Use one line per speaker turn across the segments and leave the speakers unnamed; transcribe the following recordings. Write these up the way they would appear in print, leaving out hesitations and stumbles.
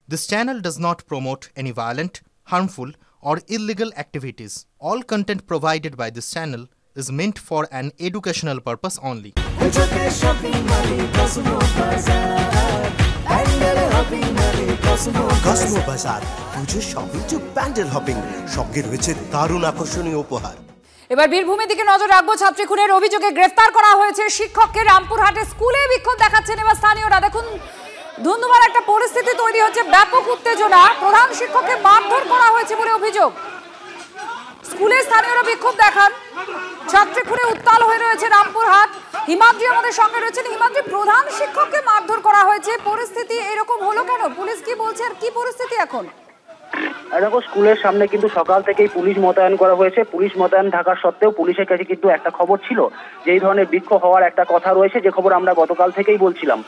This channel does not promote any violent, harmful, or illegal activities. All content provided by this channel is meant for an educational purpose only.
Cosmo বাজার পুজোর shopping two pandal hopping সঙ্গে রয়েছে দারুণ আকর্ষণীয় উপহার।
এবার বীরভূমের দিকে নজর রাখবো। ছাত্রী খুনের অভিযোগে গ্রেফতার করা হয়েছে শিক্ষককে। রামপুরহাটে স্কুলে বিক্ষোভ দেখাচ্ছেন এবার স্থানীয়রা। দেখুন, ধুন্ধুমার একটা পরিস্থিতি তৈরি হচ্ছে, ব্যাপক উত্তেজনা। প্রধান শিক্ষককে মারধর করা হয়েছে বলে অভিযোগ। স্কুলে স্থানীয়রা বিক্ষোভ দেখান। ছাত্রী খুনে উত্তাল হয়ে রয়েছে রামপুরহাট। হিমাদ্রি আমাদের সঙ্গে রয়েছেন। হিমাদ্রি, প্রধান শিক্ষককে মারধর করা হয়েছে, পরিস্থিতি এরকম হলো কেন? পুলিশ কি বলছে আর কি পরিস্থিতি এখন?
দেখো, স্কুলের সামনে কিন্তু সকাল থেকেই পুলিশ মোতায়েন করা হয়েছে। পুলিশ মোতায়েন থাকা সত্ত্বেও পুলিশের কাছে কিন্তু একটা খবর ছিল যে এই ধরনের বিক্ষোভ হওয়ার একটা কথা রয়েছে, যে খবর আমরা গতকাল থেকেই বলছিলাম।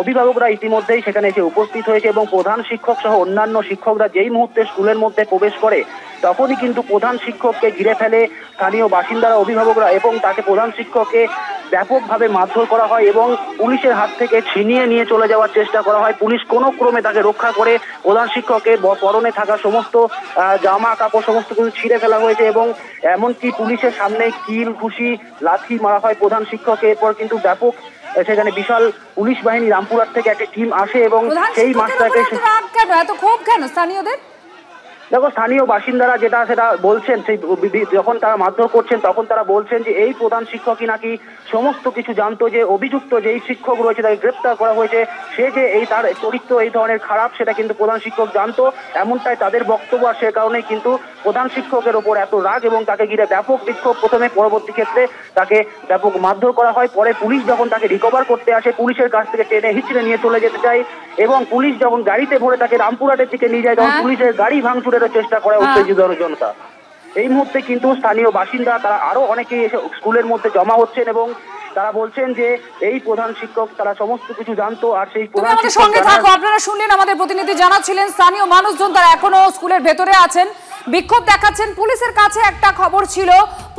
অভিভাবকরা ইতিমধ্যেই সেখানে এসে উপস্থিত হয়েছে এবং প্রধান শিক্ষক সহ অন্যান্য শিক্ষকরা যেই মুহূর্তে স্কুলের মধ্যে প্রবেশ করে তখনই কিন্তু প্রধান শিক্ষককে ঘিরে ফেলে স্থানীয় বাসিন্দারা, অভিভাবকরা, এবং তাকে প্রধান শিক্ষককে ব্যাপকভাবে মারধর করা হয় এবং পুলিশের হাত থেকে ছিনিয়ে নিয়ে চলে যাওয়ার চেষ্টা করা হয়। পুলিশ কোনো ক্রমে তাকে রক্ষা করে প্রধান শিক্ষকের পরনে থাকা সমস্ত জামা কাপড় সমস্ত কিছু ছিঁড়ে ফেলা হয়েছে এবং এমনকি পুলিশের সামনে কিল ঘুষি লাথি মারা হয় প্রধান শিক্ষককে। এরপর কিন্তু ব্যাপক সেখানে বিশাল পুলিশ বাহিনী রামপুরহাট থেকে একটা টিম আসে এবং সেই মাঠটাকে
এত ক্ষোভ কেন স্থানীয়দের?
দেখো, স্থানীয় বাসিন্দারা সেটা বলছেন, সেই যখন তারা মারধর করছেন তখন তারা বলছেন যে এই প্রধান শিক্ষকই নাকি সমস্ত কিছু জানতো, যে অভিযুক্ত যেই শিক্ষক রয়েছে তাকে গ্রেপ্তার করা হয়েছে, সে যে তার চরিত্র এই ধরনের খারাপ সেটা কিন্তু প্রধান শিক্ষক জানতো, এমনটাই তাদের বক্তব্য। আর সে কারণেই কিন্তু প্রধান শিক্ষকের ওপর এত রাগ এবং তাকে ঘিরে ব্যাপক বিক্ষোভ। প্রথমে পরবর্তী ক্ষেত্রে তাকে ব্যাপক মারধর করা হয়। পরে পুলিশ যখন তাকে রিকভার করতে আসে, পুলিশের কাছ থেকে টেনে হিচড়ে নিয়ে চলে যেতে চায় এবং পুলিশ যখন গাড়িতে ভরে তাকে রামপুরহাটের দিকে নিয়ে যায় তখন পুলিশের গাড়ি ভাঙচুরের চেষ্টা করে উত্তেজিত জনতা। এই মুহূর্তে কিন্তু স্থানীয় বাসিন্দা তারা আরো অনেকেই এসে স্কুলের মধ্যে জমা হচ্ছেন এবং তারা বলছেন যে এই প্রধান শিক্ষক তারা সমস্ত কিছু জানতো। আর সেই প্রধান শিক্ষক
সঙ্গে থাকো। আপনারা শুনলেন, আমাদের প্রতিনিধি জানাচ্ছিলেন স্থানীয় মানুষজন তারা এখনো স্কুলের ভেতরে আছেন, বিক্ষোভ দেখাচ্ছেন। পুলিশের কাছে একটা খবর ছিল,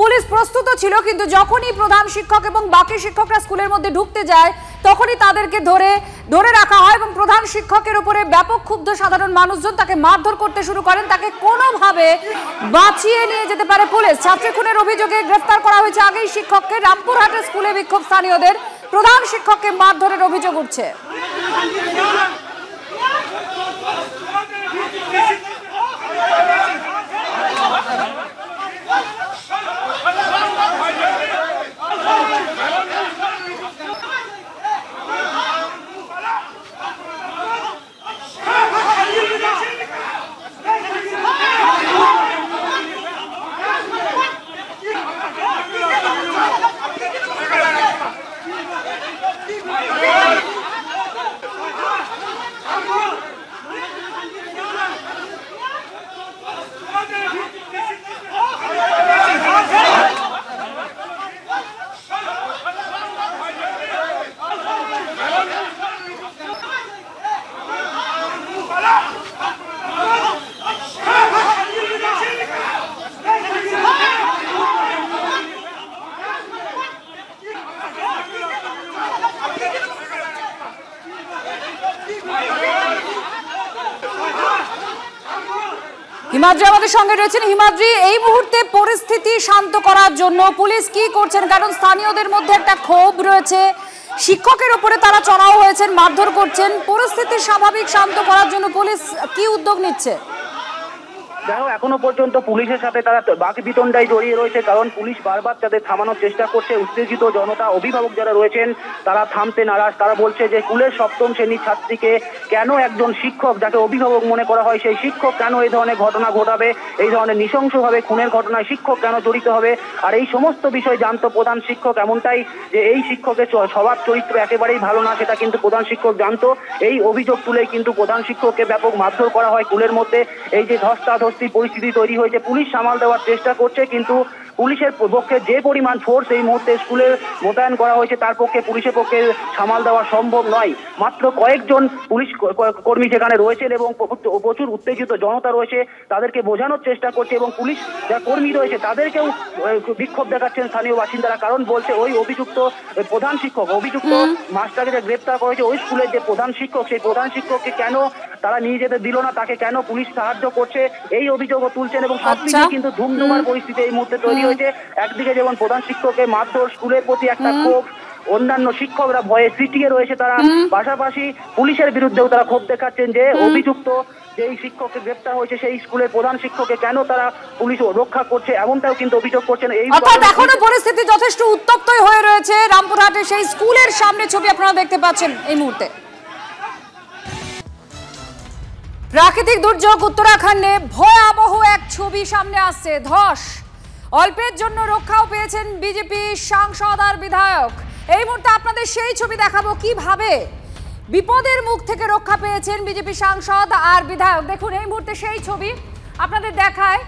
পুলিশ প্রস্তুত ছিল, কিন্তু যখনই প্রধান শিক্ষক এবং বাকি শিক্ষকরা স্কুলের মধ্যে ঢুকতে যায় তখনই তাদেরকে ধরে রাখা হয় এবং প্রধান শিক্ষকের উপরে ব্যাপক ক্ষুব্ধ সাধারণ মানুষজন তাকে মারধর করতে শুরু করেন। তাকে কোনোভাবে বাঁচিয়ে নিয়ে যেতে পারে পুলিশ। ছাত্রী খুনের অভিযোগে গ্রেফতার করা হয়েছে আগেই শিক্ষককে। রামপুরহাটের স্কুলে বিক্ষোভ স্থানীয়দের, প্রধান শিক্ষককে মারধরের অভিযোগ উঠছে। হিমাদ্রি আমাদের সঙ্গে রয়েছেন। হিমাদ্রি, এই মুহূর্তে পরিস্থিতি শান্ত করার জন্য পুলিশ কি করছেন? কারণ স্থানীয়দের মধ্যে একটা ক্ষোভ রয়েছে, শিক্ষকের উপরে তারা চড়াও হয়েছেন, মারধর করছেন। পরিস্থিতি স্বাভাবিক শান্ত করার জন্য পুলিশ কি উদ্যোগ নিচ্ছে?
দেখো, এখনো পর্যন্ত পুলিশের সাথে তারা বাকবিতণ্ডায় জড়িয়ে রয়েছে, কারণ পুলিশ বারবার তাদের থামানোর চেষ্টা করছে। উত্তেজিত জনতা, অভিভাবক যারা রয়েছেন তারা থামতে নারাজ। তারা বলছে যে স্কুলের সপ্তম শ্রেণীর ছাত্রীকে কেন একজন শিক্ষক, যাকে অভিভাবক মনে করা হয়, সেই শিক্ষক কেন এই ধরনের ঘটনা ঘটাবে, এই ধরনের নৃশংসভাবে খুনের ঘটনায় শিক্ষক কেন জড়িত হবে। আর এই সমস্ত বিষয় জানতো প্রধান শিক্ষক, এমনটাই যে এই শিক্ষকের স্বভাব চরিত্র একেবারেই ভালো না, সেটা কিন্তু প্রধান শিক্ষক জানতো। এই অভিযোগ তুলেই কিন্তু প্রধান শিক্ষককে ব্যাপক মারধর করা হয় স্কুলের মধ্যে। এই যে ধস্তাধস্তি পরিস্থিতি তৈরি হয়েছে, পুলিশ সামাল দেওয়ার চেষ্টা করছে, কিন্তু পুলিশের পক্ষে যে পরিমাণ ফোর্স এই মুহূর্তে স্কুলে মোতায়েন করা হয়েছে তার পক্ষে পুলিশের পক্ষে সামাল দেওয়া সম্ভব নয়। মাত্র কয়েকজন পুলিশ কর্মী সেখানে রয়েছেন এবং প্রচুর উত্তেজিত জনতা রয়েছে, তাদেরকে বোঝানোর চেষ্টা করছে এবং পুলিশ যারা কর্মী রয়েছে তাদেরকেও বিক্ষোভ দেখাচ্ছেন স্থানীয় বাসিন্দারা। কারণ বলছে ওই অভিযুক্ত প্রধান শিক্ষক, অভিযুক্ত মাস্টারকে যে গ্রেপ্তার করেছে ওই স্কুলের যে প্রধান শিক্ষক, সেই প্রধান শিক্ষককে কেন তারা নিয়ে যেতে দিল না, তাকে কেন পুলিশ সাহায্য করছে এই অভিযোগও তুলছেন। এবং সবকিছু কিন্তু ধুমধুমার পরিস্থিতি এই মুহূর্তে তৈরি হয়েছে। একদিকে যেমন প্রধান শিক্ষককে মারধর, স্কুলের প্রতি একটা ক্ষোভ, অন্যান্য শিক্ষকরা ভয়ে সিটিয়ে রয়েছে তারা, পাশাপাশি পুলিশের বিরুদ্ধেও তারা ক্ষোভ দেখাচ্ছেন যে অভিযুক্ত যেই শিক্ষককে গ্রেপ্তার হয়েছে সেই স্কুলের প্রধান শিক্ষককে কেন তারা পুলিশ রক্ষা করছে, এমনটাও কিন্তু অভিযোগ করছেন। এই
এখনো পরিস্থিতি যথেষ্ট উত্তপ্তই হয়ে রয়েছে রামপুরহাটের সেই স্কুলের সামনে, ছবি আপনারা দেখতে পাচ্ছেন এই মুহূর্তে। প্রাকৃতিক দুর্যোগ উত্তরাখণ্ডে ভয়াবহ এক ছবি সামনে আসছে। ধস, অল্পের জন্য রক্ষাও পেয়েছেন বিজেপি সাংসদ আর বিধায়ক। এই মুহূর্তে আপনাদের সেই ছবি দেখাবো কিভাবে বিপদের মুখ থেকে রক্ষা পেয়েছেন বিজেপি সাংসদ আর বিধায়ক। দেখুন এই মুহূর্তে সেই ছবি আপনাদের দেখায়।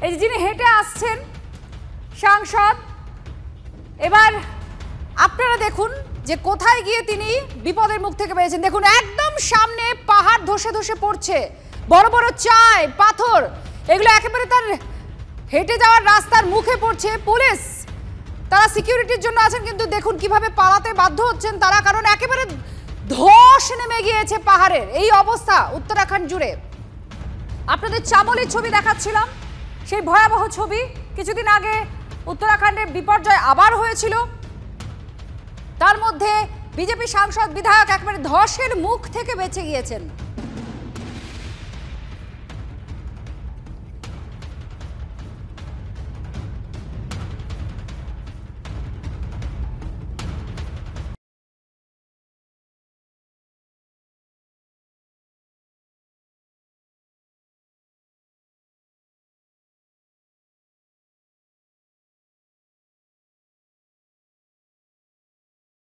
এই যিনি হেঁটে আসছেন সাংসদ, এবার আপনারা দেখুন যে কোথায় গিয়ে তিনি বিপদের মুখ থেকে পেয়েছেন। দেখুন একদম সামনে পাহাড় ধসে ধসে পড়ছে, বড় বড় চাই পাথর, এগুলো একেবারে তার হেঁটে যাওয়ার রাস্তার মুখে পড়ছে। পুলিশ তারা সিকিউরিটির জন্য আছেন, কিন্তু দেখুন কিভাবে পালাতে বাধ্য হচ্ছেন তারা, কারণ একেবারে ধস নেমে গিয়েছে পাহাড়ের। এই অবস্থা উত্তরাখণ্ড জুড়ে। আপনাদের চামলির ছবি দেখাচ্ছিলাম, সেই ভয়াবহ ছবি। কিছুদিন আগে উত্তরাখণ্ডে বিপর্যয় আবার হয়েছিল, তার মধ্যে বিজেপি সাংসদ বিধায়ক একেবারে ধসের মুখ থেকে বেঁচে গিয়েছেন।